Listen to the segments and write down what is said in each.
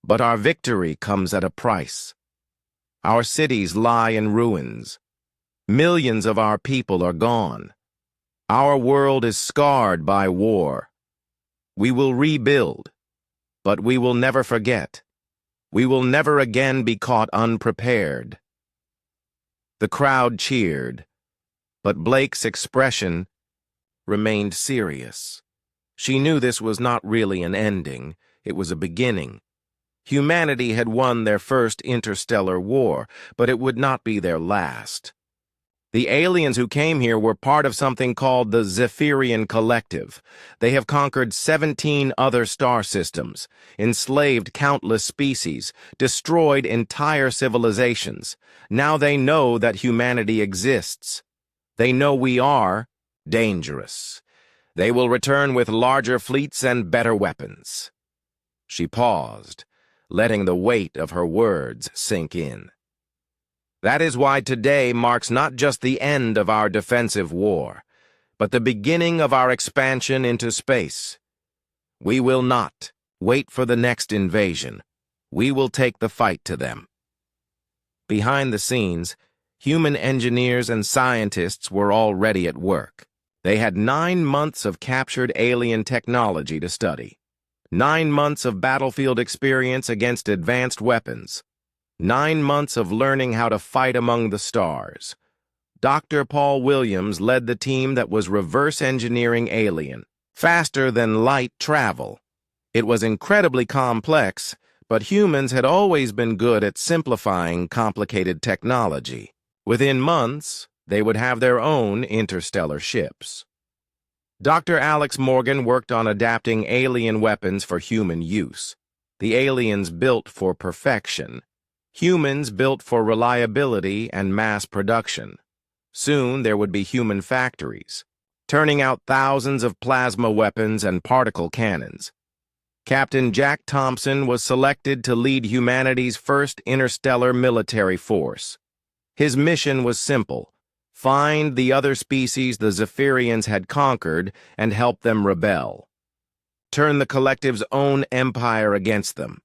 But our victory comes at a price. Our cities lie in ruins. Millions of our people are gone. Our world is scarred by war. We will rebuild, but we will never forget. We will never again be caught unprepared. The crowd cheered, but Blake's expression remained serious. She knew this was not really an ending, it was a beginning. Humanity had won their first interstellar war, but it would not be their last. The aliens who came here were part of something called the Zephyrian Collective. They have conquered 17 other star systems, enslaved countless species, destroyed entire civilizations. Now they know that humanity exists. They know we are dangerous. They will return with larger fleets and better weapons. She paused, letting the weight of her words sink in. That is why today marks not just the end of our defensive war, but the beginning of our expansion into space. We will not wait for the next invasion. We will take the fight to them. Behind the scenes, human engineers and scientists were already at work. They had 9 months of captured alien technology to study. 9 months of battlefield experience against advanced weapons. 9 months of learning how to fight among the stars. Dr. Paul Williams led the team that was reverse engineering alien, faster than light travel. It was incredibly complex, but humans had always been good at simplifying complicated technology. Within months, they would have their own interstellar ships. Dr. Alex Morgan worked on adapting alien weapons for human use. The aliens built for perfection. Humans built for reliability and mass production. Soon there would be human factories, turning out thousands of plasma weapons and particle cannons. Captain Jack Thompson was selected to lead humanity's first interstellar military force. His mission was simple: find the other species the Zephyrians had conquered and help them rebel. Turn the collective's own empire against them.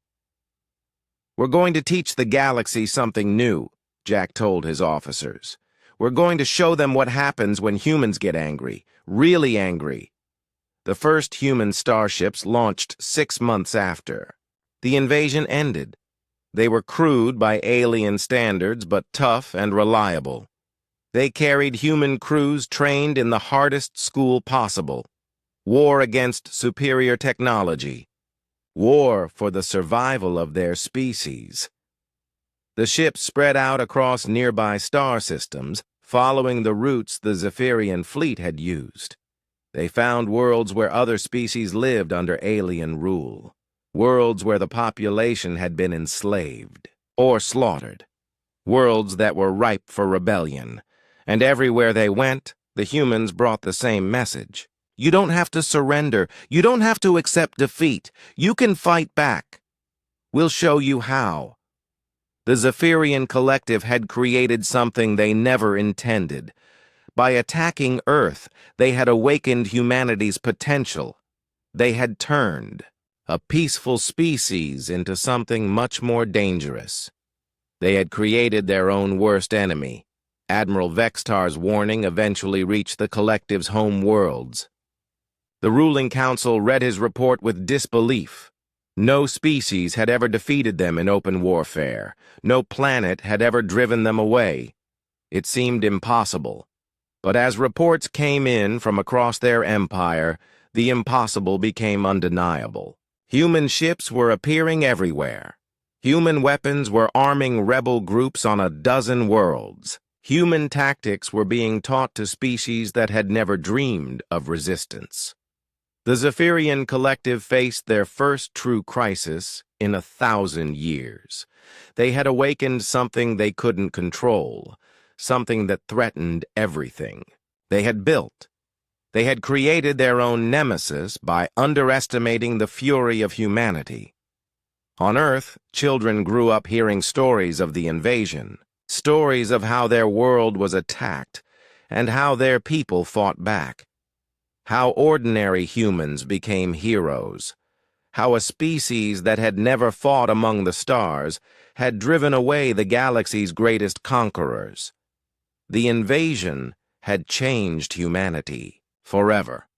"We're going to teach the galaxy something new," Jack told his officers. "We're going to show them what happens when humans get angry, really angry." The first human starships launched 6 months after. The invasion ended. They were crude by alien standards, but tough and reliable. They carried human crews trained in the hardest school possible. War against superior technology. War for the survival of their species. The ships spread out across nearby star systems, following the routes the Zephyrian fleet had used. They found worlds where other species lived under alien rule. Worlds where the population had been enslaved or slaughtered. Worlds that were ripe for rebellion. And everywhere they went, the humans brought the same message. You don't have to surrender. You don't have to accept defeat. You can fight back. We'll show you how. The Zephyrian Collective had created something they never intended. By attacking Earth, they had awakened humanity's potential. They had turned a peaceful species into something much more dangerous. They had created their own worst enemy. Admiral Vextar's warning eventually reached the Collective's home worlds. The ruling council read his report with disbelief. No species had ever defeated them in open warfare. No planet had ever driven them away. It seemed impossible. But as reports came in from across their empire, the impossible became undeniable. Human ships were appearing everywhere. Human weapons were arming rebel groups on a dozen worlds. Human tactics were being taught to species that had never dreamed of resistance. The Zephyrian Collective faced their first true crisis in 1,000 years. They had awakened something they couldn't control, something that threatened everything. They had built. They had created their own nemesis by underestimating the fury of humanity. On Earth, children grew up hearing stories of the invasion, stories of how their world was attacked and how their people fought back, how ordinary humans became heroes, how a species that had never fought among the stars had driven away the galaxy's greatest conquerors. The invasion had changed humanity forever.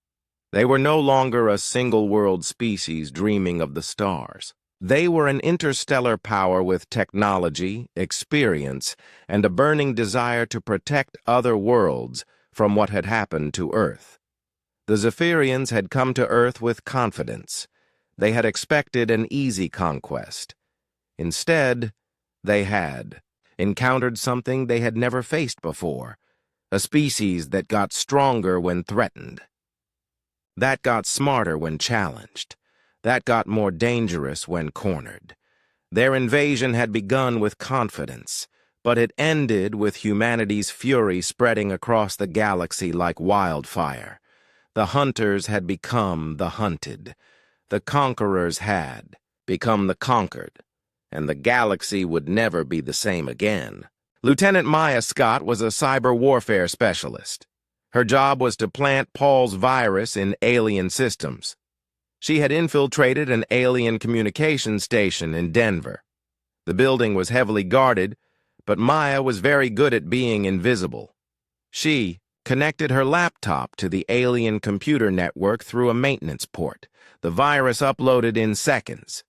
They were no longer a single-world species dreaming of the stars. They were an interstellar power with technology, experience, and a burning desire to protect other worlds from what had happened to Earth. The Zephyrians had come to Earth with confidence. They had expected an easy conquest. Instead, they had encountered something they had never faced before, a species that got stronger when threatened. That got smarter when challenged. That got more dangerous when cornered. Their invasion had begun with confidence, but it ended with humanity's fury spreading across the galaxy like wildfire. The hunters had become the hunted. The conquerors had become the conquered, and the galaxy would never be the same again. Lieutenant Maya Scott was a cyber warfare specialist. Her job was to plant Paul's virus in alien systems. She had infiltrated an alien communication station in Denver. The building was heavily guarded, but Maya was very good at being invisible. She connected her laptop to the alien computer network through a maintenance port. The virus uploaded in seconds.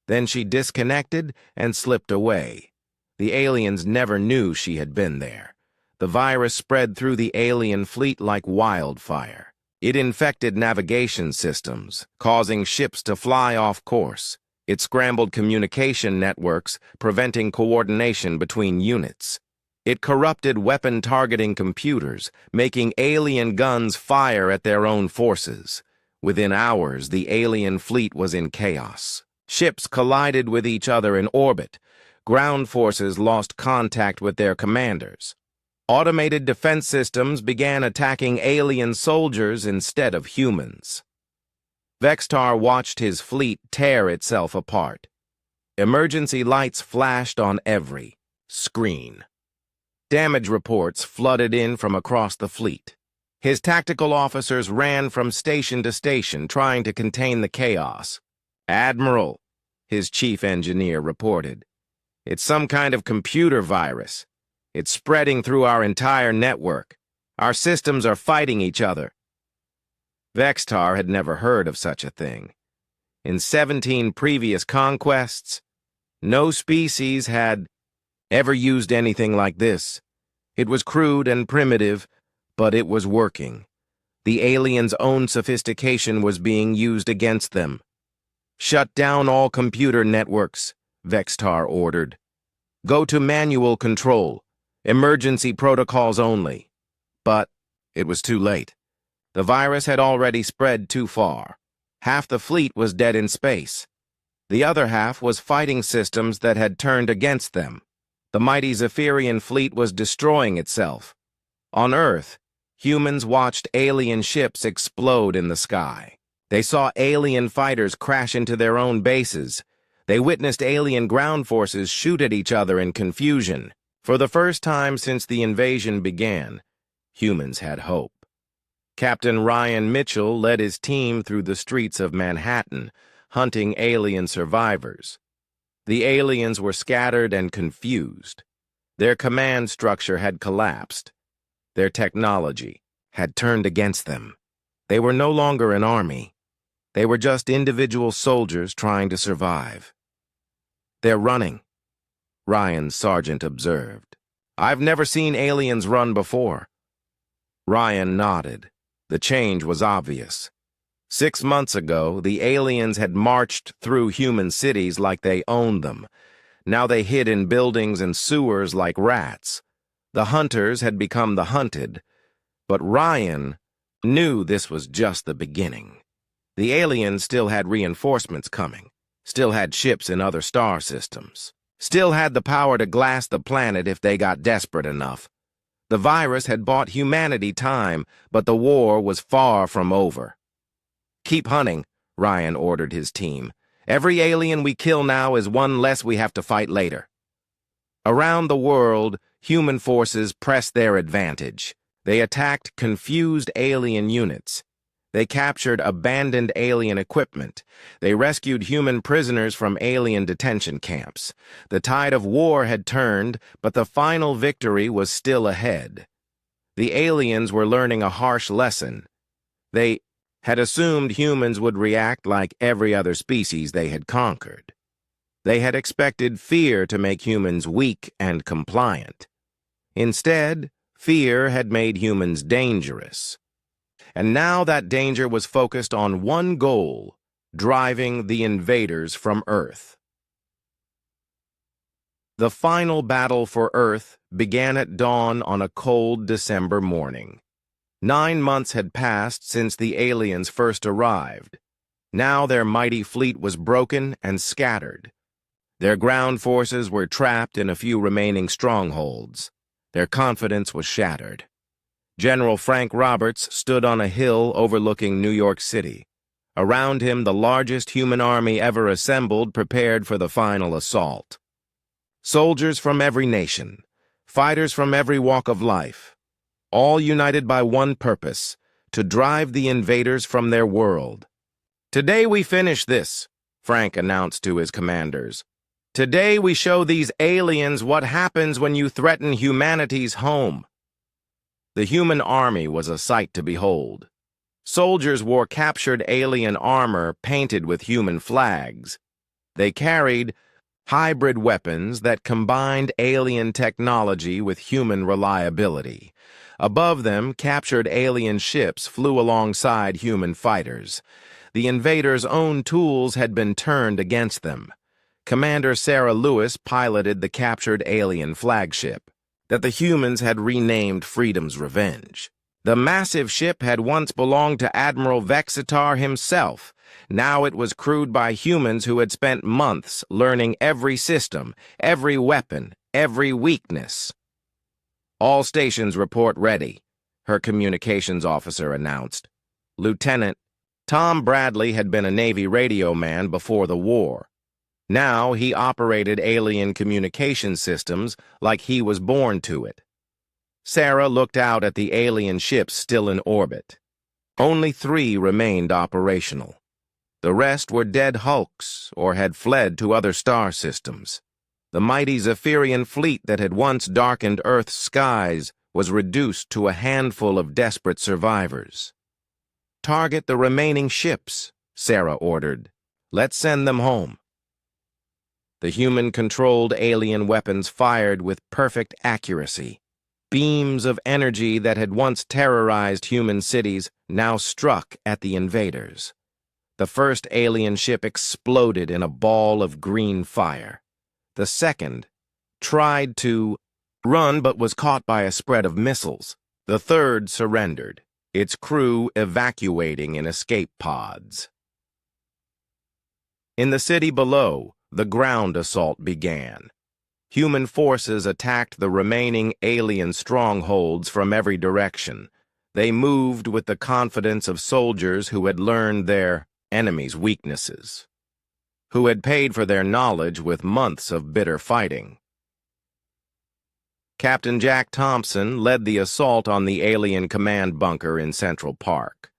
Then she disconnected and slipped away. The aliens never knew she had been there. The virus spread through the alien fleet like wildfire. It infected navigation systems, causing ships to fly off course. It scrambled communication networks, preventing coordination between units. It corrupted weapon-targeting computers, making alien guns fire at their own forces. Within hours, the alien fleet was in chaos. Ships collided with each other in orbit. Ground forces lost contact with their commanders. Automated defense systems began attacking alien soldiers instead of humans. Vextar watched his fleet tear itself apart. Emergency lights flashed on every screen. Damage reports flooded in from across the fleet. His tactical officers ran from station to station trying to contain the chaos. "Admiral," his chief engineer reported, "it's some kind of computer virus. It's spreading through our entire network. Our systems are fighting each other." Vextar had never heard of such a thing. In 17 previous conquests, no species had ever used anything like this. It was crude and primitive, but it was working. The aliens' own sophistication was being used against them. "Shut down all computer networks," Vextar ordered. "Go to manual control. Emergency protocols only." But it was too late. The virus had already spread too far. Half the fleet was dead in space. The other half was fighting systems that had turned against them. The mighty Zephyrian fleet was destroying itself. On Earth, humans watched alien ships explode in the sky. They saw alien fighters crash into their own bases. They witnessed alien ground forces shoot at each other in confusion. For the first time since the invasion began, humans had hope. Captain Ryan Mitchell led his team through the streets of Manhattan, hunting alien survivors. The aliens were scattered and confused. Their command structure had collapsed. Their technology had turned against them. They were no longer an army. They were just individual soldiers trying to survive. "They're running," Ryan's sergeant observed. "I've never seen aliens run before." Ryan nodded. The change was obvious. 6 months ago, the aliens had marched through human cities like they owned them. Now they hid in buildings and sewers like rats. The hunters had become the hunted. But Ryan knew this was just the beginning. The aliens still had reinforcements coming, still had ships in other star systems, still had the power to glass the planet if they got desperate enough. The virus had bought humanity time, but the war was far from over. "Keep hunting," Ryan ordered his team. "Every alien we kill now is one less we have to fight later." Around the world, human forces pressed their advantage. They attacked confused alien units. They captured abandoned alien equipment. They rescued human prisoners from alien detention camps. The tide of war had turned, but the final victory was still ahead. The aliens were learning a harsh lesson. They had assumed humans would react like every other species they had conquered. They had expected fear to make humans weak and compliant. Instead, fear had made humans dangerous. And now that danger was focused on one goal: driving the invaders from Earth. The final battle for Earth began at dawn on a cold December morning. 9 months had passed since the aliens first arrived. Now their mighty fleet was broken and scattered. Their ground forces were trapped in a few remaining strongholds. Their confidence was shattered. General Frank Roberts stood on a hill overlooking New York City. Around him, the largest human army ever assembled prepared for the final assault. Soldiers from every nation, fighters from every walk of life, all united by one purpose: to drive the invaders from their world. "Today we finish this," Frank announced to his commanders. "Today we show these aliens what happens when you threaten humanity's home." The human army was a sight to behold. Soldiers wore captured alien armor painted with human flags. They carried hybrid weapons that combined alien technology with human reliability. Above them, captured alien ships flew alongside human fighters. The invaders' own tools had been turned against them. Commander Sarah Lewis piloted the captured alien flagship that the humans had renamed Freedom's Revenge. The massive ship had once belonged to Admiral Vexitar himself. Now it was crewed by humans who had spent months learning every system, every weapon, every weakness. "All stations report ready," her communications officer announced. Lieutenant Tom Bradley had been a Navy radio man before the war. Now he operated alien communication systems like he was born to it. Sarah looked out at the alien ships still in orbit. Only 3 remained operational. The rest were dead hulks or had fled to other star systems. The mighty Zephyrian fleet that had once darkened Earth's skies was reduced to a handful of desperate survivors. "Target the remaining ships," Sarah ordered. "Let's send them home." The human-controlled alien weapons fired with perfect accuracy. Beams of energy that had once terrorized human cities now struck at the invaders. The first alien ship exploded in a ball of green fire. The second tried to run but was caught by a spread of missiles. The third surrendered, its crew evacuating in escape pods. In the city below, the ground assault began. Human forces attacked the remaining alien strongholds from every direction. They moved with the confidence of soldiers who had learned their enemies' weaknesses, who had paid for their knowledge with months of bitter fighting. Captain Jack Thompson led the assault on the alien command bunker in Central Park.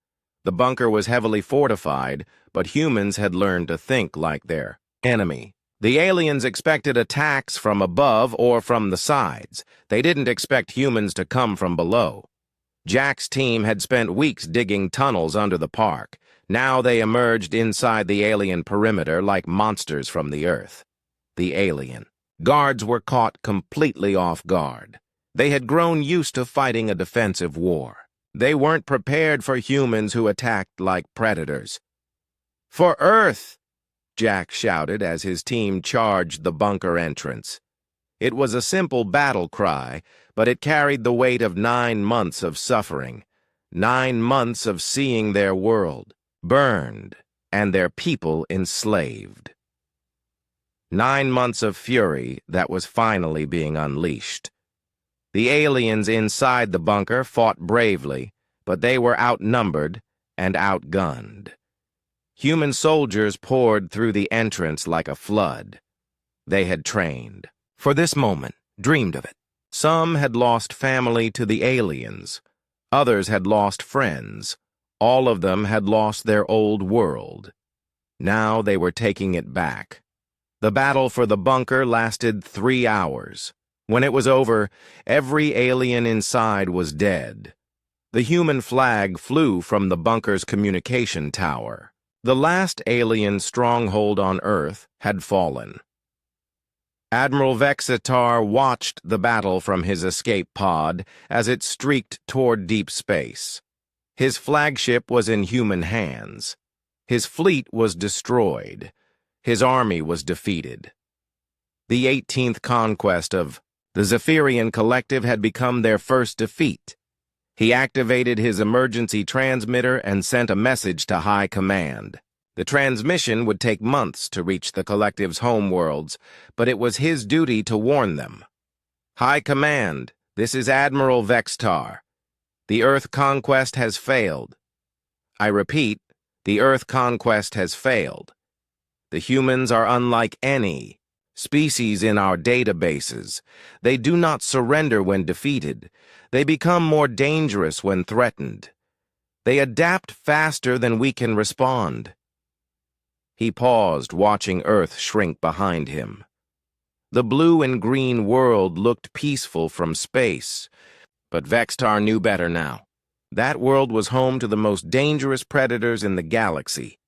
The bunker was heavily fortified, but humans had learned to think like their enemy. The aliens expected attacks from above or from the sides. They didn't expect humans to come from below. Jack's team had spent weeks digging tunnels under the park. Now they emerged inside the alien perimeter like monsters from the Earth. The alien guards were caught completely off guard. They had grown used to fighting a defensive war. They weren't prepared for humans who attacked like predators. "For Earth!" Jack shouted as his team charged the bunker entrance. It was a simple battle cry, but it carried the weight of 9 months of suffering, 9 months of seeing their world burned and their people enslaved. 9 months of fury that was finally being unleashed. The aliens inside the bunker fought bravely, but they were outnumbered and outgunned. Human soldiers poured through the entrance like a flood. They had trained for this moment, dreamed of it. Some had lost family to the aliens. Others had lost friends. All of them had lost their old world. Now they were taking it back. The battle for the bunker lasted 3 hours. When it was over, every alien inside was dead. The human flag flew from the bunker's communication tower. The last alien stronghold on Earth had fallen. Admiral Vexitar watched the battle from his escape pod as it streaked toward deep space. His flagship was in human hands. His fleet was destroyed. His army was defeated. The 18th conquest of the Zephyrian Collective had become their first defeat. He activated his emergency transmitter and sent a message to High Command. The transmission would take months to reach the Collective's homeworlds, but it was his duty to warn them. High Command, this is Admiral Vexitar. The Earth conquest has failed. I repeat, the Earth conquest has failed. The humans are unlike any species in our databases. They do not surrender when defeated. They become more dangerous when threatened. They adapt faster than we can respond. He paused, watching Earth shrink behind him. The blue and green world looked peaceful from space, but Vexitar knew better now. That world was home to the most dangerous predators in the galaxy.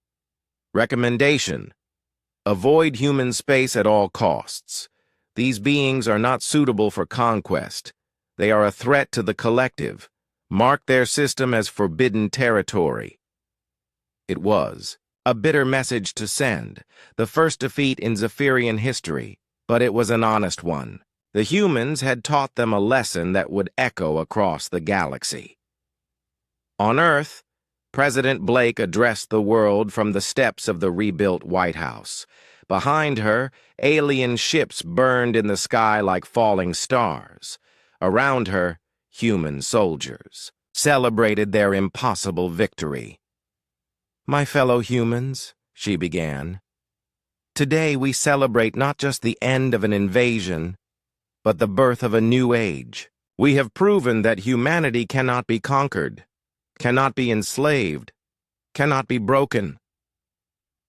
Recommendation: avoid human space at all costs. These beings are not suitable for conquest. They are a threat to the Collective. Mark their system as forbidden territory. It was a bitter message to send, the first defeat in Zephyrian history, but it was an honest one. The humans had taught them a lesson that would echo across the galaxy. On Earth, President Blake addressed the world from the steps of the rebuilt White House. Behind her, alien ships burned in the sky like falling stars. Around her, human soldiers celebrated their impossible victory. "My fellow humans," she began, "today we celebrate not just the end of an invasion, but the birth of a new age. We have proven that humanity cannot be conquered, cannot be enslaved, cannot be broken."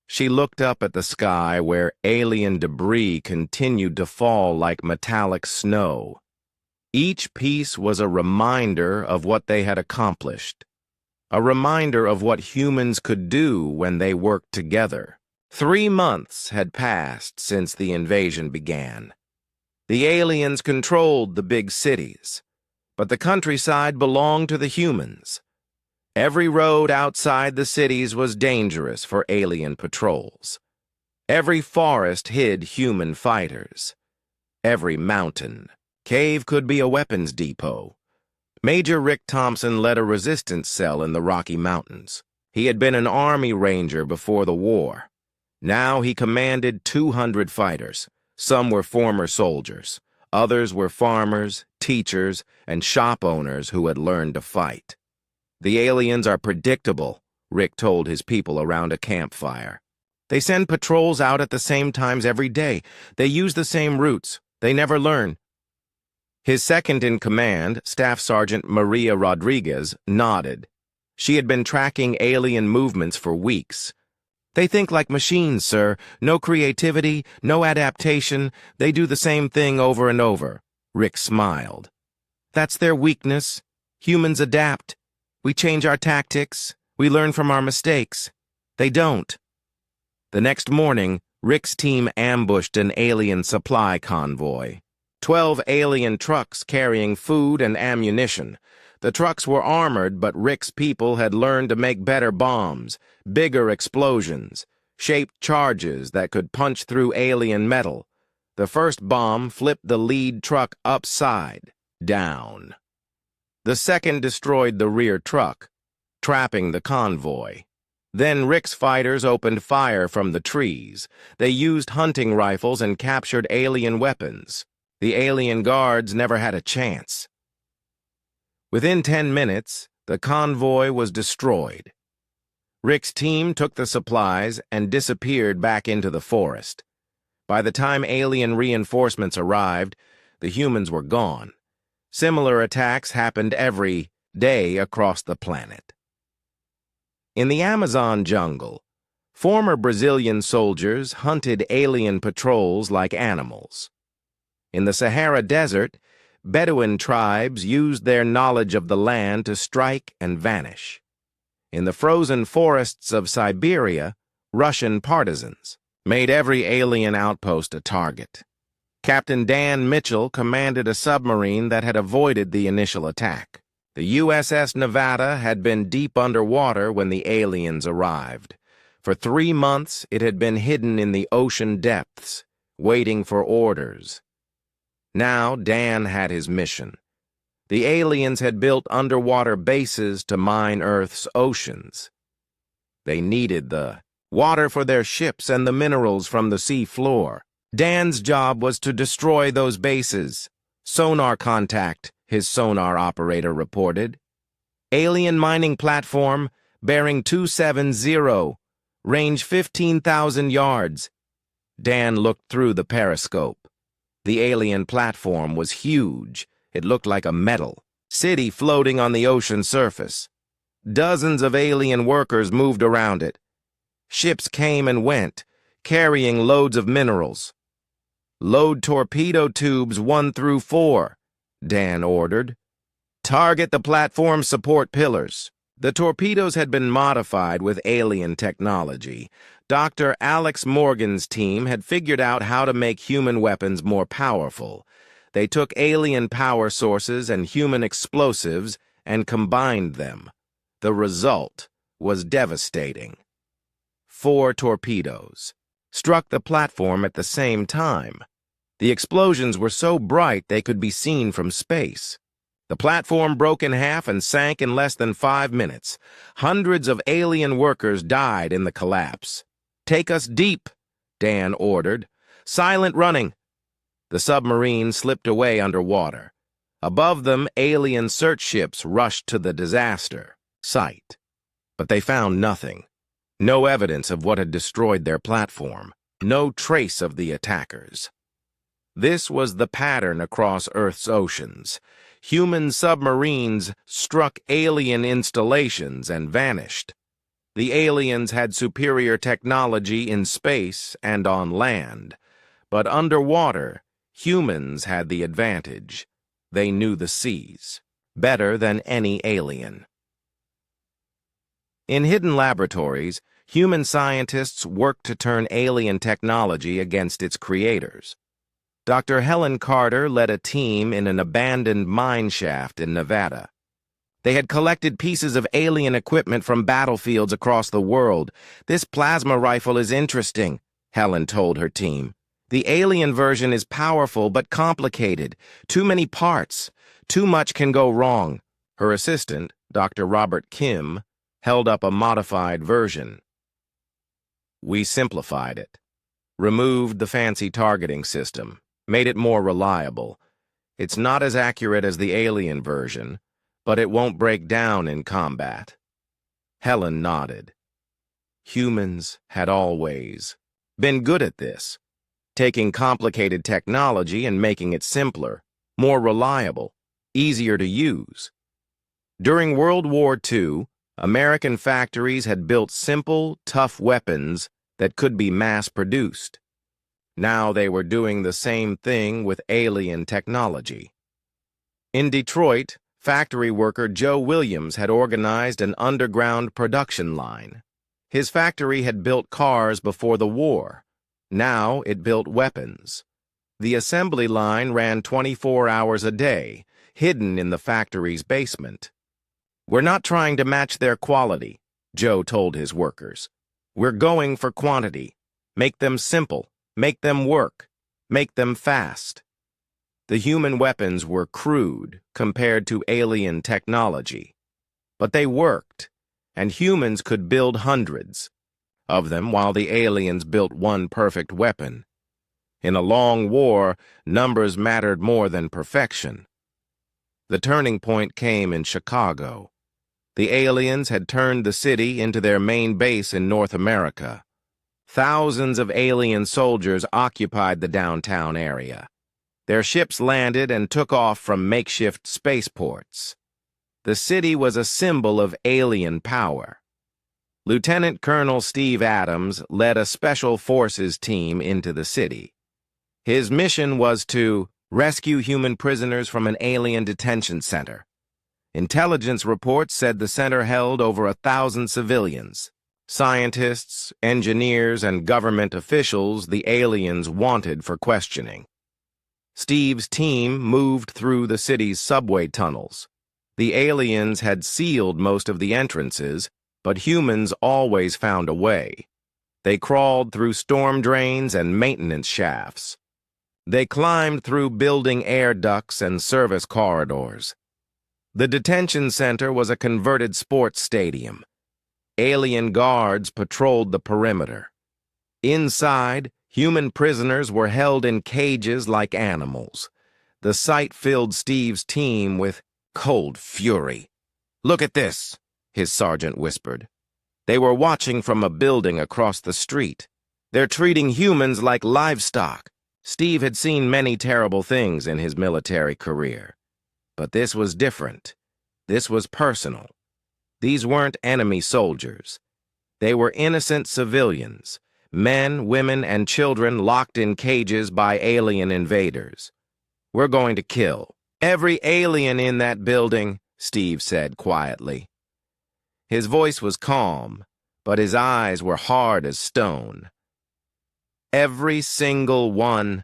She looked up at the sky where alien debris continued to fall like metallic snow. Each piece was a reminder of what they had accomplished, a reminder of what humans could do when they worked together. 3 months had passed since the invasion began. The aliens controlled the big cities, but the countryside belonged to the humans. Every road outside the cities was dangerous for alien patrols. Every forest hid human fighters. Every mountain, cave could be a weapons depot. Major Rick Thompson led a resistance cell in the Rocky Mountains. He had been an Army Ranger before the war. Now he commanded 200 fighters. Some were former soldiers. Others were farmers, teachers, and shop owners who had learned to fight. "The aliens are predictable," Rick told his people around a campfire. "They send patrols out at the same times every day. They use the same routes. They never learn." His second-in-command, Staff Sergeant Maria Rodriguez, nodded. She had been tracking alien movements for weeks. "They think like machines, sir. No creativity, no adaptation. They do the same thing over and over." Rick smiled. "That's their weakness. Humans adapt. We change our tactics. We learn from our mistakes. They don't." The next morning, Rick's team ambushed an alien supply convoy. 12 alien trucks carrying food and ammunition. The trucks were armored, but Rick's people had learned to make better bombs, bigger explosions, shaped charges that could punch through alien metal. The first bomb flipped the lead truck upside down. The second destroyed the rear truck, trapping the convoy. Then Rick's fighters opened fire from the trees. They used hunting rifles and captured alien weapons. The alien guards never had a chance. Within 10 minutes, the convoy was destroyed. Rick's team took the supplies and disappeared back into the forest. By the time alien reinforcements arrived, the humans were gone. Similar attacks happened every day across the planet. In the Amazon jungle, former Brazilian soldiers hunted alien patrols like animals. In the Sahara Desert, Bedouin tribes used their knowledge of the land to strike and vanish. In the frozen forests of Siberia, Russian partisans made every alien outpost a target. Captain Dan Mitchell commanded a submarine that had avoided the initial attack. The USS Nevada had been deep underwater when the aliens arrived. For 3 months, it had been hidden in the ocean depths, waiting for orders. Now Dan had his mission. The aliens had built underwater bases to mine Earth's oceans. They needed the water for their ships and the minerals from the sea floor. Dan's job was to destroy those bases. Sonar contact, his sonar operator reported. Alien mining platform, bearing 270, range 15,000 yards. Dan looked through the periscope. The alien platform was huge. It looked like a metal city floating on the ocean surface. Dozens of alien workers moved around it. Ships came and went, carrying loads of minerals. "Load torpedo tubes 1 through 4, Dan ordered. "Target the platform support pillars." The torpedoes had been modified with alien technology. Dr. Alex Morgan's team had figured out how to make human weapons more powerful. They took alien power sources and human explosives and combined them. The result was devastating. 4 torpedoes struck the platform at the same time. The explosions were so bright they could be seen from space. The platform broke in half and sank in less than 5 minutes. Hundreds of alien workers died in the collapse. "Take us deep," Dan ordered. "Silent running." The submarine slipped away underwater. Above them, alien search ships rushed to the disaster site. But they found nothing. No evidence of what had destroyed their platform. No trace of the attackers. This was the pattern across Earth's oceans. Human submarines struck alien installations and vanished. The aliens had superior technology in space and on land, but underwater, humans had the advantage. They knew the seas better than any alien. In hidden laboratories, human scientists worked to turn alien technology against its creators. Dr. Helen Carter led a team in an abandoned mine shaft in Nevada. They had collected pieces of alien equipment from battlefields across the world. "This plasma rifle is interesting," Helen told her team. "The alien version is powerful but complicated. Too many parts. Too much can go wrong." Her assistant, Dr. Robert Kim, held up a modified version. "We simplified it. Removed the fancy targeting system. Made it more reliable. It's not as accurate as the alien version, but it won't break down in combat." Helen nodded. Humans had always been good at this, taking complicated technology and making it simpler, more reliable, easier to use. During World War II, American factories had built simple, tough weapons that could be mass-produced. Now they were doing the same thing with alien technology. In Detroit, factory worker Joe Williams had organized an underground production line. His factory had built cars before the war. Now it built weapons. The assembly line ran 24 hours a day, hidden in the factory's basement. "We're not trying to match their quality," Joe told his workers. "We're going for quantity. Make them simple. Make them work. Make them fast." The human weapons were crude compared to alien technology. But they worked, and humans could build hundreds of them while the aliens built one perfect weapon. In a long war, numbers mattered more than perfection. The turning point came in Chicago. The aliens had turned the city into their main base in North America. Thousands of alien soldiers occupied the downtown area. Their ships landed and took off from makeshift spaceports. The city was a symbol of alien power. Lieutenant Colonel Steve Adams led a special forces team into the city. His mission was to rescue human prisoners from an alien detention center. Intelligence reports said the center held over 1,000 civilians. Scientists, engineers, and government officials the aliens wanted for questioning. Steve's team moved through the city's subway tunnels. The aliens had sealed most of the entrances, but humans always found a way. They crawled through storm drains and maintenance shafts. They climbed through building air ducts and service corridors. The detention center was a converted sports stadium. Alien guards patrolled the perimeter. Inside, human prisoners were held in cages like animals. The sight filled Steve's team with cold fury. "Look at this," his sergeant whispered. "They were watching from a building across the street. They're treating humans like livestock." Steve had seen many terrible things in his military career. But this was different. This was personal. These weren't enemy soldiers. They were innocent civilians, men, women, and children locked in cages by alien invaders. "We're going to kill every alien in that building," Steve said quietly. His voice was calm, but his eyes were hard as stone. Every single one.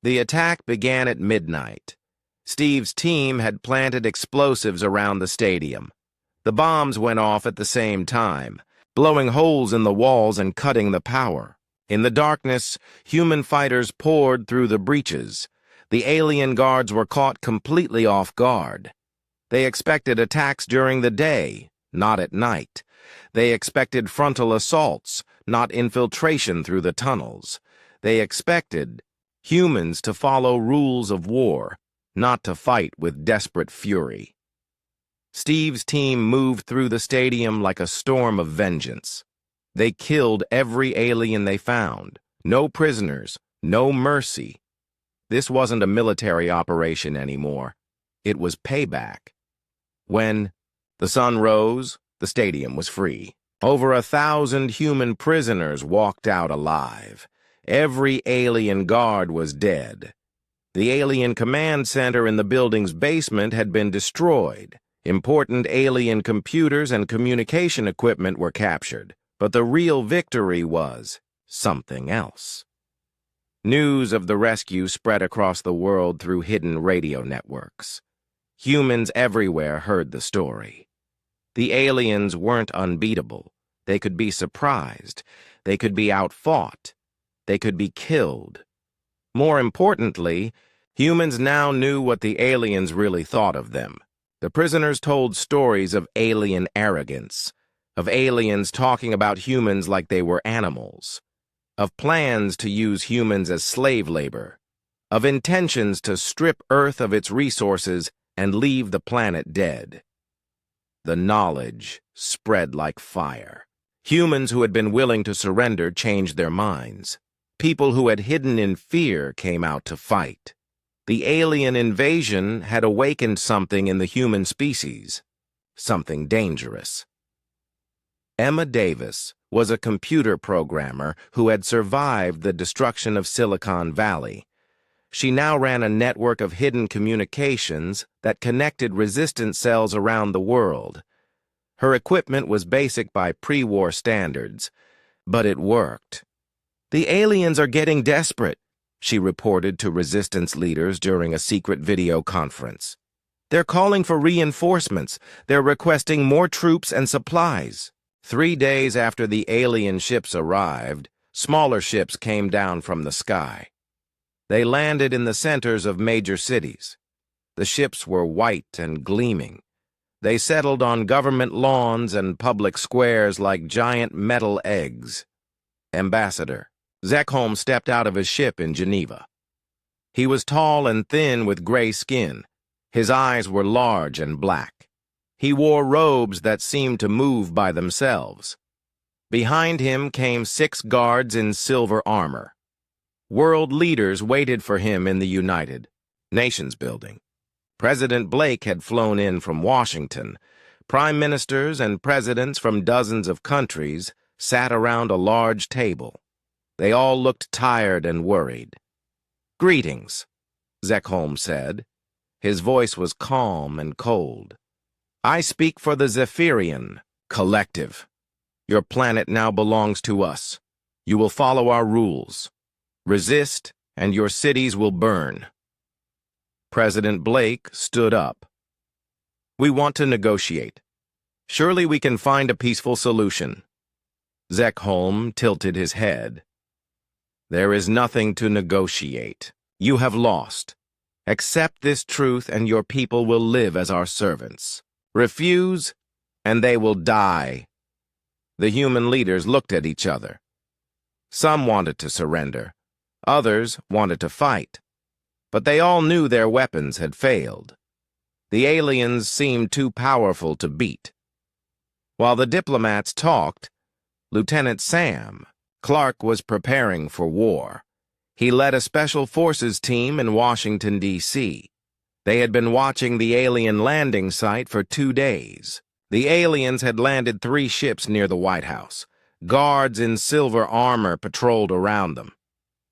The attack began at midnight. Steve's team had planted explosives around the stadium. The bombs went off at the same time, blowing holes in the walls and cutting the power. In the darkness, human fighters poured through the breaches. The alien guards were caught completely off guard. They expected attacks during the day, not at night. They expected frontal assaults, not infiltration through the tunnels. They expected humans to follow rules of war, not to fight with desperate fury. Steve's team moved through the stadium like a storm of vengeance. They killed every alien they found. No prisoners, no mercy. This wasn't a military operation anymore. It was payback. When the sun rose, the stadium was free. Over 1,000 human prisoners walked out alive. Every alien guard was dead. The alien command center in the building's basement had been destroyed. Important alien computers and communication equipment were captured. But the real victory was something else. News of the rescue spread across the world through hidden radio networks. Humans everywhere heard the story. The aliens weren't unbeatable. They could be surprised. They could be outfought. They could be killed. More importantly, humans now knew what the aliens really thought of them. The prisoners told stories of alien arrogance, of aliens talking about humans like they were animals, of plans to use humans as slave labor, of intentions to strip Earth of its resources and leave the planet dead. The knowledge spread like fire. Humans who had been willing to surrender changed their minds. People who had hidden in fear came out to fight. The alien invasion had awakened something in the human species, something dangerous. Emma Davis was a computer programmer who had survived the destruction of Silicon Valley. She now ran a network of hidden communications that connected resistance cells around the world. Her equipment was basic by pre-war standards, but it worked. "The aliens are getting desperate," she reported to resistance leaders during a secret video conference. "They're calling for reinforcements. They're requesting more troops and supplies." 3 days after the alien ships arrived, smaller ships came down from the sky. They landed in the centers of major cities. The ships were white and gleaming. They settled on government lawns and public squares like giant metal eggs. Ambassador Zekholm stepped out of his ship in Geneva. He was tall and thin with gray skin. His eyes were large and black. He wore robes that seemed to move by themselves. Behind him came 6 guards in silver armor. World leaders waited for him in the United Nations building. President Blake had flown in from Washington, Prime ministers and presidents from dozens of countries sat around a large table. They all looked tired and worried. "Greetings," Zekholm said. His voice was calm and cold. "I speak for the Zephyrian Collective. Your planet now belongs to us. You will follow our rules. Resist, and your cities will burn." President Blake stood up. "We want to negotiate. Surely we can find a peaceful solution." Zekholm tilted his head. "There is nothing to negotiate. You have lost. Accept this truth and your people will live as our servants. Refuse, and they will die." The human leaders looked at each other. Some wanted to surrender. Others wanted to fight. But they all knew their weapons had failed. The aliens seemed too powerful to beat. While the diplomats talked, Lieutenant Sam Clark was preparing for war. He led a special forces team in Washington, D.C. They had been watching the alien landing site for 2 days. The aliens had landed 3 ships near the White House. Guards in silver armor patrolled around them.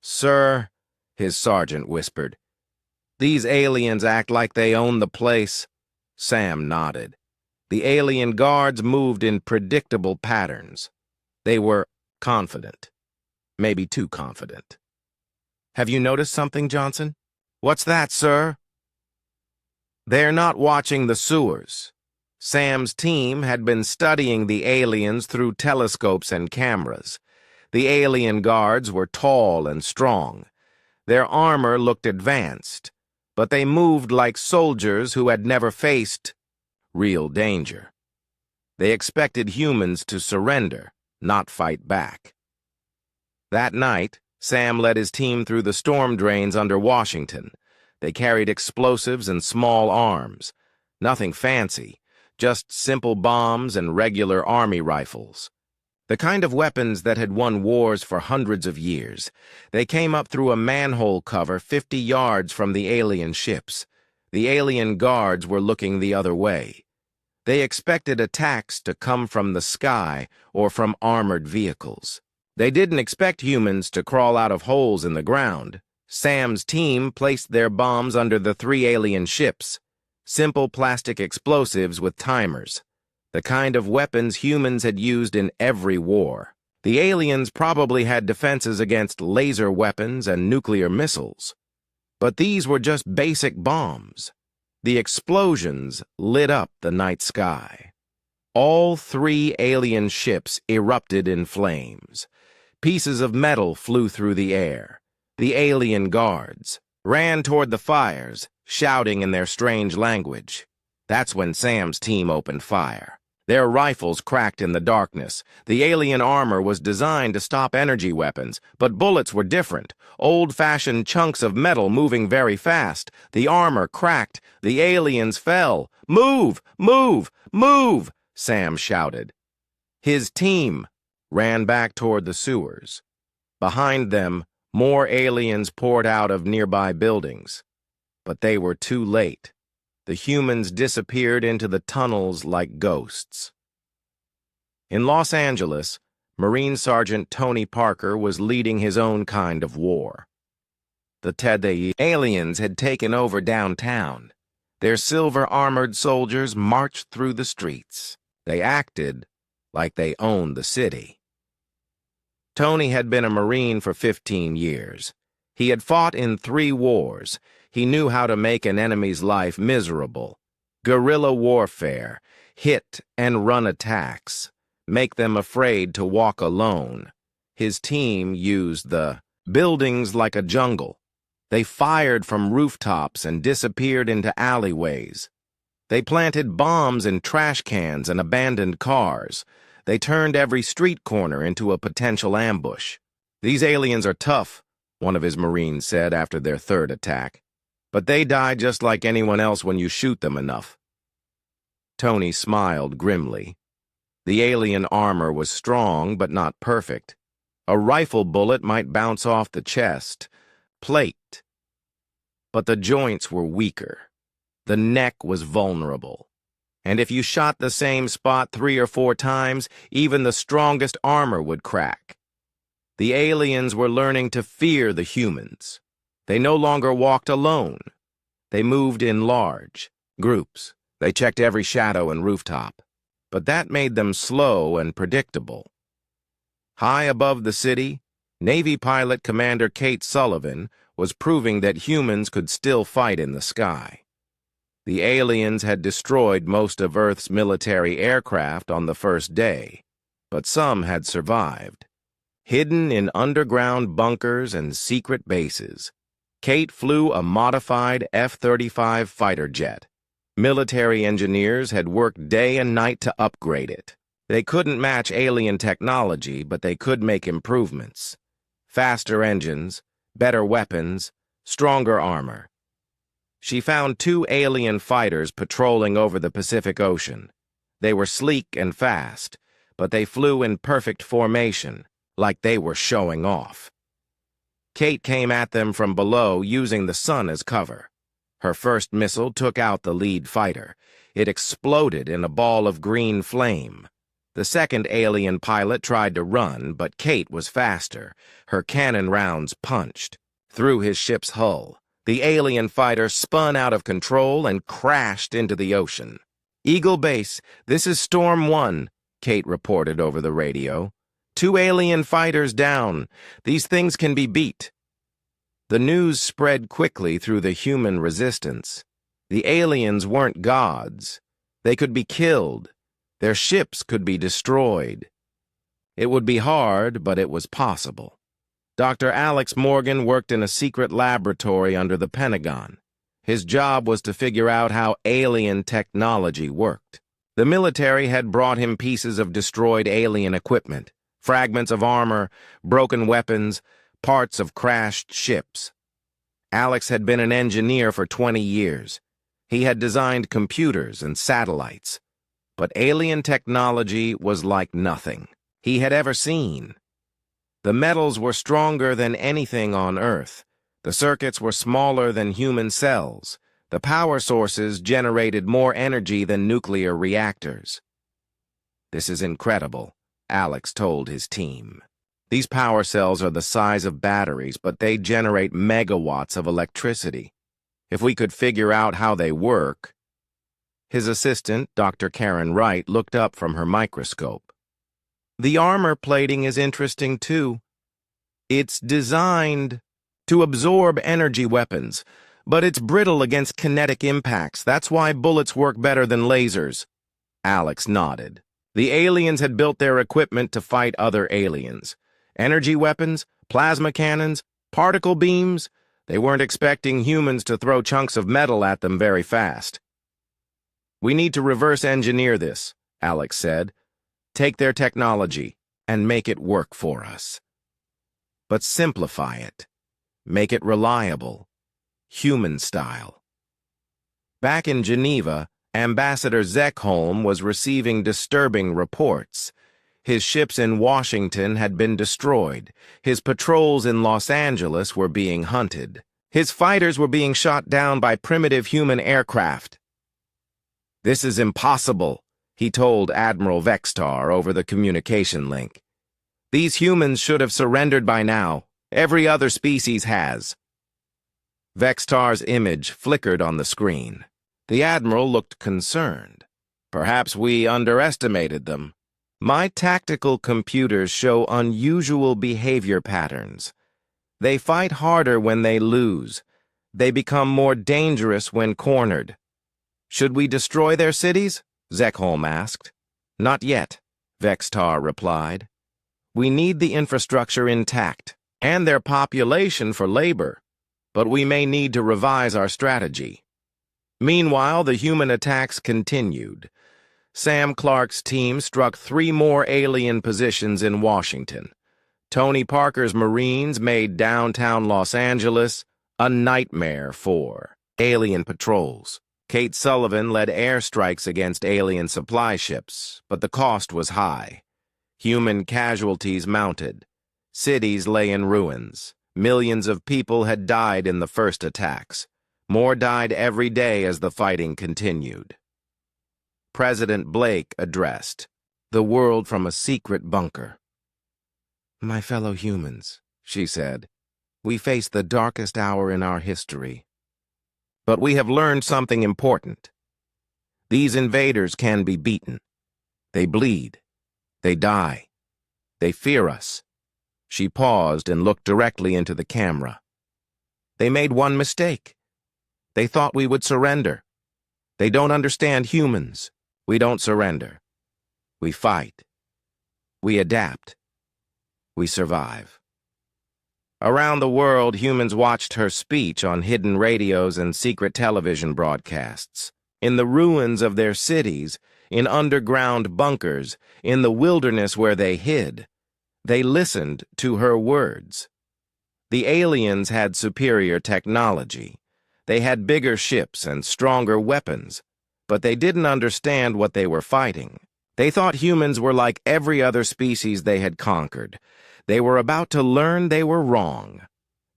"Sir," his sergeant whispered, "these aliens act like they own the place." Sam nodded. The alien guards moved in predictable patterns. They were confident. Maybe too confident. "Have you noticed something, Johnson?" "What's that, sir?" "They're not watching the sewers." Sam's team had been studying the aliens through telescopes and cameras. The alien guards were tall and strong. Their armor looked advanced, but they moved like soldiers who had never faced real danger. They expected humans to surrender, not fight back. That night, Sam led his team through the storm drains under Washington. They carried explosives and small arms. Nothing fancy, just simple bombs and regular army rifles. The kind of weapons that had won wars for hundreds of years. They came up through a manhole cover 50 yards from the alien ships. The alien guards were looking the other way. They expected attacks to come from the sky or from armored vehicles. They didn't expect humans to crawl out of holes in the ground. Sam's team placed their bombs under the 3 alien ships. Simple plastic explosives with timers. The kind of weapons humans had used in every war. The aliens probably had defenses against laser weapons and nuclear missiles. But these were just basic bombs. The explosions lit up the night sky. All 3 alien ships erupted in flames. Pieces of metal flew through the air. The alien guards ran toward the fires, shouting in their strange language. That's when Sam's team opened fire. Their rifles cracked in the darkness. The alien armor was designed to stop energy weapons, but bullets were different. Old-fashioned chunks of metal moving very fast. The armor cracked. The aliens fell. "Move! Move! Move!" Sam shouted. His team ran back toward the sewers. Behind them, more aliens poured out of nearby buildings. But they were too late. The humans disappeared into the tunnels like ghosts. In Los Angeles, Marine Sergeant Tony Parker was leading his own kind of war. The aliens had taken over downtown. Their silver-armored soldiers marched through the streets. They acted like they owned the city. Tony had been a Marine for 15 years. He had fought in 3 wars. He knew how to make an enemy's life miserable. Guerrilla warfare, hit and run attacks, make them afraid to walk alone. His team used the buildings like a jungle. They fired from rooftops and disappeared into alleyways. They planted bombs in trash cans and abandoned cars. They turned every street corner into a potential ambush. "These aliens are tough," one of his Marines said after their 3rd attack. "But they die just like anyone else when you shoot them enough." Tony smiled grimly. The alien armor was strong but not perfect. A rifle bullet might bounce off the chest, plate. But the joints were weaker. The neck was vulnerable. And if you shot the same spot 3 or 4 times, even the strongest armor would crack. The aliens were learning to fear the humans. They no longer walked alone. They moved in large groups. They checked every shadow and rooftop. But that made them slow and predictable. High above the city, Navy pilot Commander Kate Sullivan was proving that humans could still fight in the sky. The aliens had destroyed most of Earth's military aircraft on the first day, but some had survived. Hidden in underground bunkers and secret bases, Kate flew a modified F-35 fighter jet. Military engineers had worked day and night to upgrade it. They couldn't match alien technology, but they could make improvements. Faster engines, better weapons, stronger armor. She found 2 alien fighters patrolling over the Pacific Ocean. They were sleek and fast, but they flew in perfect formation, like they were showing off. Kate came at them from below using the sun as cover. Her first missile took out the lead fighter. It exploded in a ball of green flame. The second alien pilot tried to run, but Kate was faster. Her cannon rounds punched through his ship's hull. The alien fighter spun out of control and crashed into the ocean. "Eagle Base, this is Storm 1, Kate reported over the radio. 2 alien fighters down. These things can be beat." The news spread quickly through the human resistance. The aliens weren't gods. They could be killed. Their ships could be destroyed. It would be hard, but it was possible. Dr. Alex Morgan worked in a secret laboratory under the Pentagon. His job was to figure out how alien technology worked. The military had brought him pieces of destroyed alien equipment, fragments of armor, broken weapons, parts of crashed ships. Alex had been an engineer for 20 years. He had designed computers and satellites. But alien technology was like nothing he had ever seen. The metals were stronger than anything on Earth. The circuits were smaller than human cells. The power sources generated more energy than nuclear reactors. "This is incredible," Alex told his team. "These power cells are the size of batteries, but they generate megawatts of electricity. If we could figure out how they work..." His assistant, Dr. Karen Wright, looked up from her microscope. "The armor plating is interesting, too. It's designed to absorb energy weapons, but it's brittle against kinetic impacts. That's why bullets work better than lasers." Alex nodded. The aliens had built their equipment to fight other aliens. Energy weapons, plasma cannons, particle beams. They weren't expecting humans to throw chunks of metal at them very fast. "We need to reverse engineer this," Alex said. "Take their technology and make it work for us. But simplify it. Make it reliable, human style." Back in Geneva, Ambassador Zekholm was receiving disturbing reports. His ships in Washington had been destroyed. His patrols in Los Angeles were being hunted. His fighters were being shot down by primitive human aircraft. "This is impossible," he told Admiral Vextar over the communication link. "These humans should have surrendered by now. Every other species has." Vextar's image flickered on the screen. The Admiral looked concerned. "Perhaps we underestimated them. My tactical computers show unusual behavior patterns. They fight harder when they lose. They become more dangerous when cornered." "Should we destroy their cities?" Zekholm asked. "Not yet," Vextar replied. "We need the infrastructure intact, and their population for labor, but we may need to revise our strategy." Meanwhile, the human attacks continued. Sam Clark's team struck 3 more alien positions in Washington. Tony Parker's Marines made downtown Los Angeles a nightmare for alien patrols. Kate Sullivan led airstrikes against alien supply ships, but the cost was high. Human casualties mounted. Cities lay in ruins. Millions of people had died in the first attacks. More died every day as the fighting continued. President Blake addressed the world from a secret bunker. "My fellow humans," she said, "we face the darkest hour in our history. But we have learned something important. These invaders can be beaten. They bleed. They die. They fear us." She paused and looked directly into the camera. "They made one mistake. They thought we would surrender. They don't understand humans. We don't surrender. We fight. We adapt. We survive." Around the world, humans watched her speech on hidden radios and secret television broadcasts. In the ruins of their cities, in underground bunkers, in the wilderness where they hid, they listened to her words. The aliens had superior technology. They had bigger ships and stronger weapons, but they didn't understand what they were fighting. They thought humans were like every other species they had conquered. They were about to learn they were wrong.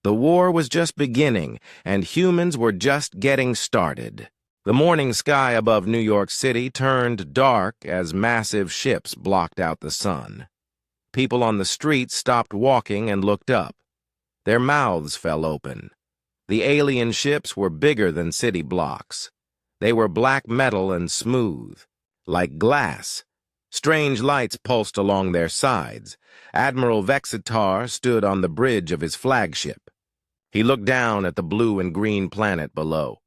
The war was just beginning, and humans were just getting started. The morning sky above New York City turned dark as massive ships blocked out the sun. People on the streets stopped walking and looked up. Their mouths fell open. The alien ships were bigger than city blocks. They were black metal and smooth, like glass. Strange lights pulsed along their sides. Admiral Vexitar stood on the bridge of his flagship. He looked down at the blue and green planet below.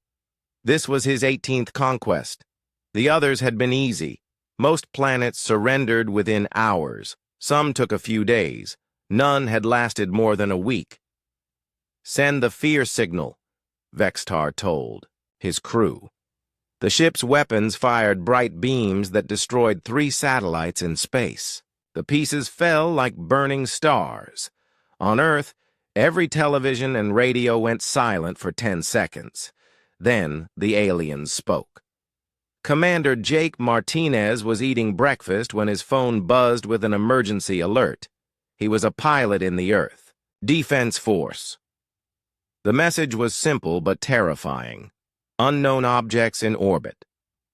This was his 18th conquest. The others had been easy. Most planets surrendered within hours. Some took a few days. None had lasted more than a week. "Send the fear signal," Vexitar told his crew. The ship's weapons fired bright beams that destroyed 3 satellites in space. The pieces fell like burning stars. On Earth, every television and radio went silent for 10 seconds. Then the aliens spoke. Commander Jake Martinez was eating breakfast when his phone buzzed with an emergency alert. He was a pilot in the Earth Defense Force. The message was simple but terrifying. "Unknown objects in orbit.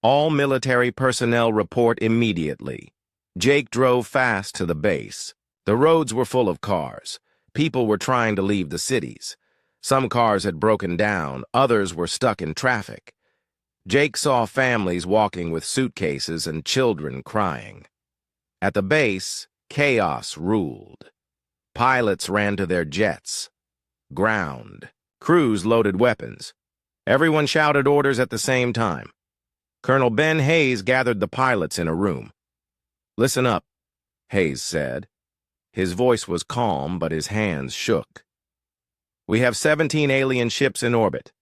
All military personnel report immediately." Jake drove fast to the base. The roads were full of cars. People were trying to leave the cities. Some cars had broken down, others were stuck in traffic. Jake saw families walking with suitcases and children crying. At the base, chaos ruled. Pilots ran to their jets. Ground. Crews loaded weapons. Everyone shouted orders at the same time. Colonel Ben Hayes gathered the pilots in a room. "Listen up," Hayes said. His voice was calm, but his hands shook. "We have 17 alien ships in orbit.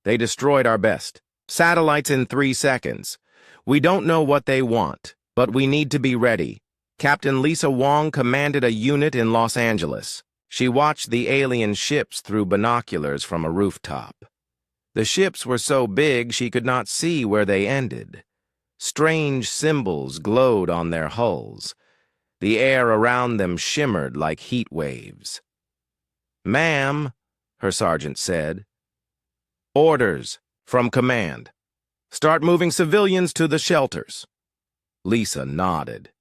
They destroyed our best. Satellites in 3 seconds. We don't know what they want, but we need to be ready." Captain Lisa Wong commanded a unit in Los Angeles. She watched the alien ships through binoculars from a rooftop. The ships were so big she could not see where they ended. Strange symbols glowed on their hulls. The air around them shimmered like heat waves. "Ma'am," her sergeant said. "Orders from command. Start moving civilians to the shelters." Lisa nodded.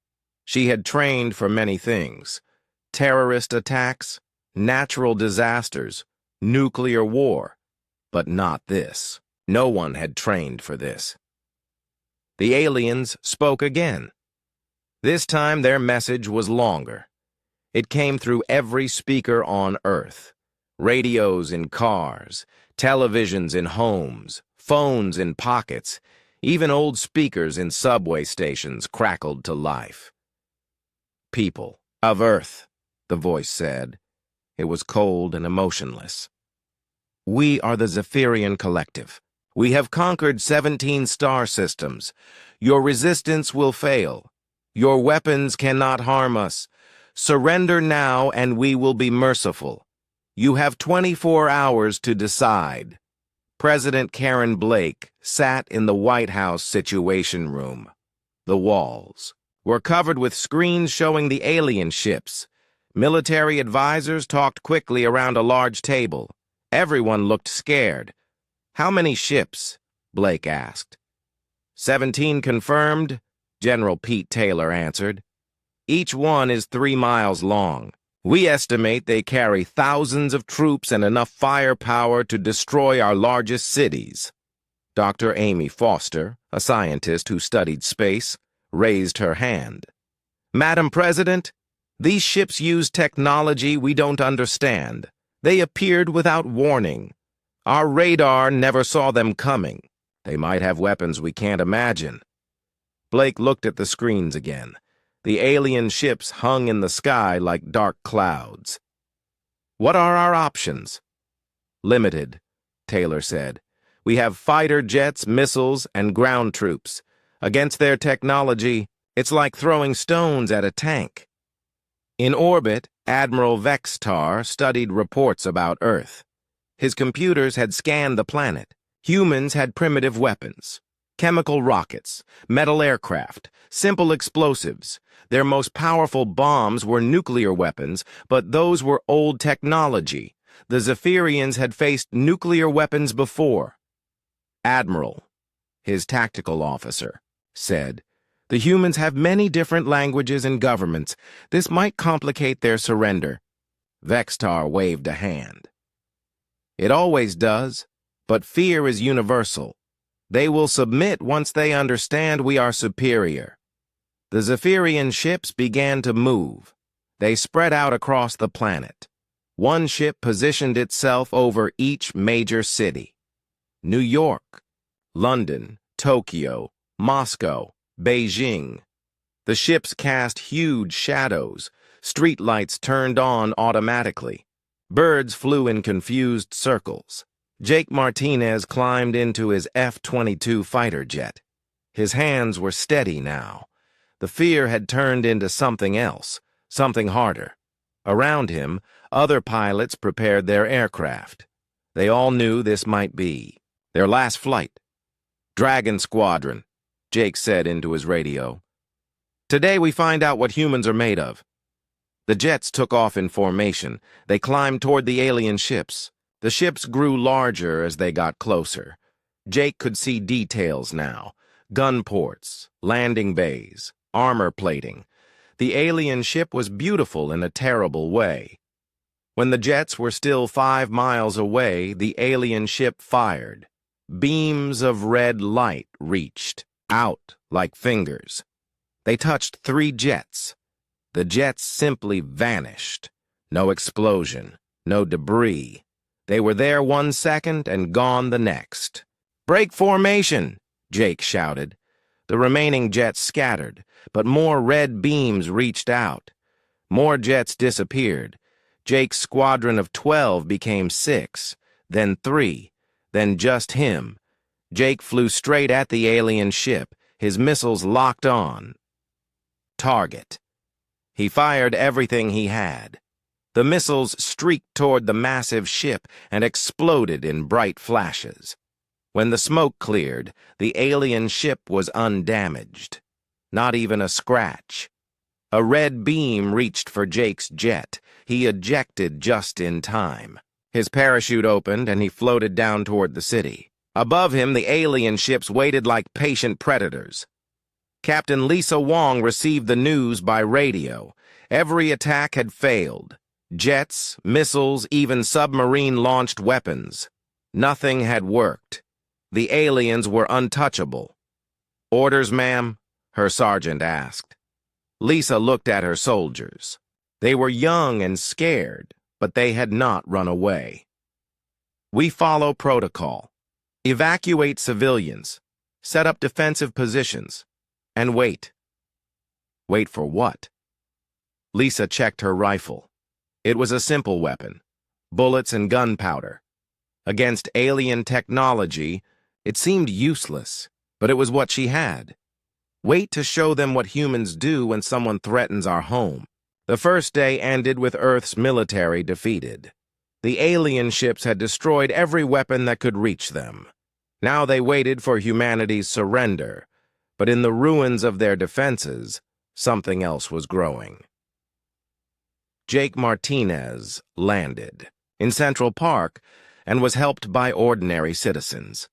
She had trained for many things: terrorist attacks, natural disasters, nuclear war, but not this. No one had trained for this. The aliens spoke again. This time their message was longer. It came through every speaker on Earth. Radios in cars, televisions in homes, phones in pockets, even old speakers in subway stations crackled to life. "People of Earth," the voice said. It was cold and emotionless. "We are the Zephyrian Collective. We have conquered 17 star systems. Your resistance will fail. Your weapons cannot harm us. Surrender now and we will be merciful. You have 24 hours to decide." President Karen Blake sat in the White House Situation Room. The walls were covered with screens showing the alien ships. Military advisors talked quickly around a large table. Everyone looked scared. "How many ships?" Blake asked. "17 confirmed," General Pete Taylor answered. "Each one is 3 miles long. We estimate they carry thousands of troops and enough firepower to destroy our largest cities." Dr. Amy Foster, a scientist who studied space, raised her hand. "Madam President, these ships use technology we don't understand. They appeared without warning. Our radar never saw them coming. They might have weapons we can't imagine." Blake looked at the screens again. The alien ships hung in the sky like dark clouds. "What are our options?" "Limited," Taylor said. "We have fighter jets, missiles, and ground troops. Against their technology, it's like throwing stones at a tank." In orbit, Admiral Vextar studied reports about Earth. His computers had scanned the planet. Humans had primitive weapons. Chemical rockets, metal aircraft, simple explosives. Their most powerful bombs were nuclear weapons, but those were old technology. The Zephyrians had faced nuclear weapons before. "Admiral," his tactical officer, said, "the humans have many different languages and governments. This might complicate their surrender." Vextar waved a hand. "It always does, but fear is universal. They will submit once they understand we are superior." The Zephyrian ships began to move. They spread out across the planet. One ship positioned itself over each major city. New York, London, Tokyo, Moscow, Beijing. The ships cast huge shadows. Streetlights turned on automatically. Birds flew in confused circles. Jake Martinez climbed into his F-22 fighter jet. His hands were steady now. The fear had turned into something else, something harder. Around him, other pilots prepared their aircraft. They all knew this might be their last flight. "Dragon Squadron," Jake said into his radio. "Today we find out what humans are made of." The jets took off in formation. They climbed toward the alien ships. The ships grew larger as they got closer. Jake could see details now: gun ports, landing bays, armor plating. The alien ship was beautiful in a terrible way. When the jets were still 5 miles away, the alien ship fired. Beams of red light reached out like fingers. They touched 3 jets. The jets simply vanished. No explosion, no debris. They were there 1 second and gone the next. "Break formation!" Jake shouted. The remaining jets scattered, but more red beams reached out. More jets disappeared. Jake's squadron of 12 became 6, then 3, then just him. Jake flew straight at the alien ship, his missiles locked on. Target. He fired everything he had. The missiles streaked toward the massive ship and exploded in bright flashes. When the smoke cleared, the alien ship was undamaged. Not even a scratch. A red beam reached for Jake's jet. He ejected just in time. His parachute opened and he floated down toward the city. Above him, the alien ships waited like patient predators. Captain Lisa Wong received the news by radio. Every attack had failed. Jets, missiles, even submarine-launched weapons. Nothing had worked. The aliens were untouchable. "Orders, ma'am?" her sergeant asked. Lisa looked at her soldiers. They were young and scared, but they had not run away. "We follow protocol. Evacuate civilians. Set up defensive positions. And wait." "Wait for what?" Lisa checked her rifle. It was a simple weapon. Bullets and gunpowder. Against alien technology, it seemed useless, but it was what she had. Wait to show them what humans do when someone threatens our home. The first day ended with Earth's military defeated. The alien ships had destroyed every weapon that could reach them. Now they waited for humanity's surrender, but in the ruins of their defenses, something else was growing. Jake Martinez landed in Central Park and was helped by ordinary citizens.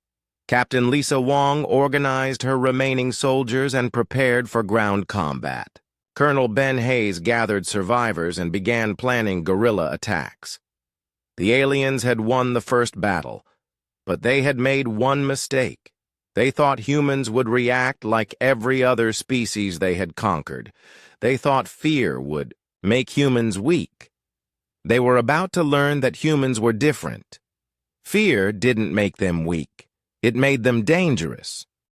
Captain Lisa Wong organized her remaining soldiers and prepared for ground combat. Colonel Ben Hayes gathered survivors and began planning guerrilla attacks. The aliens had won the first battle, but they had made one mistake. They thought humans would react like every other species they had conquered. They thought fear would make humans weak. They were about to learn that humans were different. Fear didn't make them weak. It made them dangerous.